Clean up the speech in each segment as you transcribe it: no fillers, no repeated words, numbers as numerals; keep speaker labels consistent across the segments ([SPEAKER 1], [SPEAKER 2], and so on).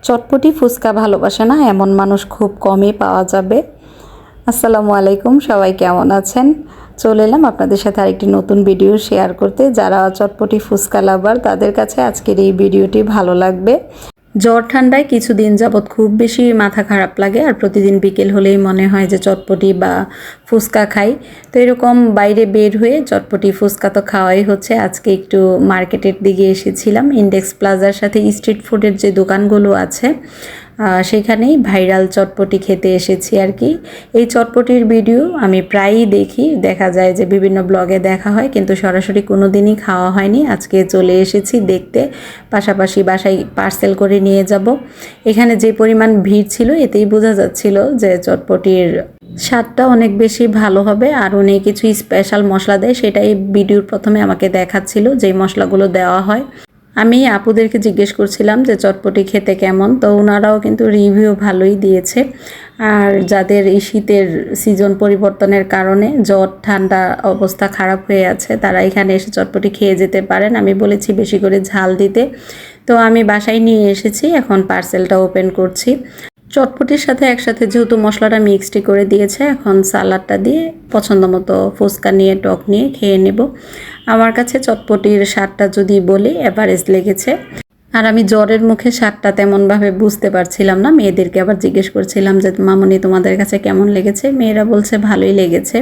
[SPEAKER 1] চটপটি ফুচকা ভালোবাসে না এমন মানুষ খুব কমই পাওয়া যাবে। আসসালামু আলাইকুম, সবাই কেমন আছেন? চলে এলাম আপনাদের সাথে আরেকটি নতুন ভিডিও শেয়ার করতে। যারা চটপটি ফুচকা লাভার তাদের কাছে আজকের এই ভিডিওটি ভালো লাগবে। জ্বর ঠান্ডায় কিছুদিন যাবৎ খুব বেশি মাথা খারাপ লাগে, আর প্রতিদিন বিকেল হলেই মনে হয় যে চটপটি বা ফুচকা খাই। তো এরকম বাইরে বের হয়ে চটপটি ফুচকা তো খাওয়াই হচ্ছে। আজকে একটু মার্কেটের দিকে এসেছিলাম। ইন্ডেক্স প্লাজার সাথে স্ট্রিট ফুডের যে দোকানগুলো আছে সেখানেই ভাইরাল চটপটি খেতে এসেছি আর কি। এই চটপটির ভিডিও আমি প্রায়ই দেখি, দেখা যায় যে বিভিন্ন ব্লগে দেখা হয়, কিন্তু সরাসরি কোনো দিনই খাওয়া হয়নি। আজকে চলে এসেছি দেখতে, পাশাপাশি বাসায় পার্সেল করে নিয়ে যাব। এখানে যে পরিমাণ ভিড় ছিল এতেই বোঝা যাচ্ছিল যে চটপটির স্বাদটা অনেক বেশি ভালো হবে, আর উনি কিছু স্পেশাল মশলা দেয়, সেটাই ভিডিওর প্রথমে আমাকে দেখাচ্ছিল যেই মশলাগুলো দেওয়া হয়। আমি আপুদেরকে জিজ্ঞেস করছিলাম যে চটপটি খেতে কেমন, তো ওনারাও কিন্তু রিভিউ ভালোই দিয়েছে। আর যাদের এই শীতের সিজন পরিবর্তনের কারণে জ্বর ঠান্ডা অবস্থা খারাপ হয়ে আছে, তারা এখানে এসে চটপটি খেয়ে যেতে পারেন। আমি বলেছি বেশি করে ঝাল দিতে, তো আমি বাসায় নিয়ে এসেছি, এখন পার্সেলটা ওপেন করছি। চটপটির সাথে একসাথে যেহেতু মশলাটা মিক্সড করে দিয়েছে, এখন সালাডটা দিয়ে পছন্দ মতো ফুচকা নিয়ে টক নিয়ে খেয়ে নেব। আমার কাছে চটপটির স্বাদটা যদি বলি এভারেজ লেগেছে। আর আমি জ্বরের মুখে স্বাদটা তেমনভাবে বুঝতে পারছিলাম না। মেয়েদেরকে আবার জিজ্ঞেস করছিলাম যে মামুনি তোমাদের কাছে কেমন লেগেছে, মেয়েরা বলছে ভালোই লেগেছে।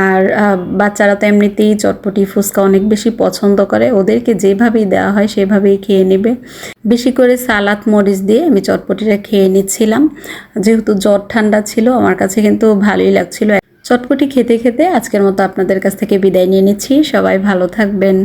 [SPEAKER 1] আর বাচ্চারা তো এমনিতেই চটপটি ফুচকা অনেক বেশি পছন্দ করে, ওদেরকে যেভাবেই দেওয়া হয় সেভাবেই খেয়ে নেবে। বেশি করে সালাদ মরিচ দিয়ে আমি চটপটিটা খেয়ে নিচ্ছিলাম। যেহেতু জ্বর ঠান্ডা ছিল, আমার কাছে কিন্তু ভালোই লাগছিল। চটপটি খেতে খেতে আজকের মতো আপনাদের কাছ থেকে বিদায় নিয়ে নিচ্ছি। সবাই ভালো থাকবেন।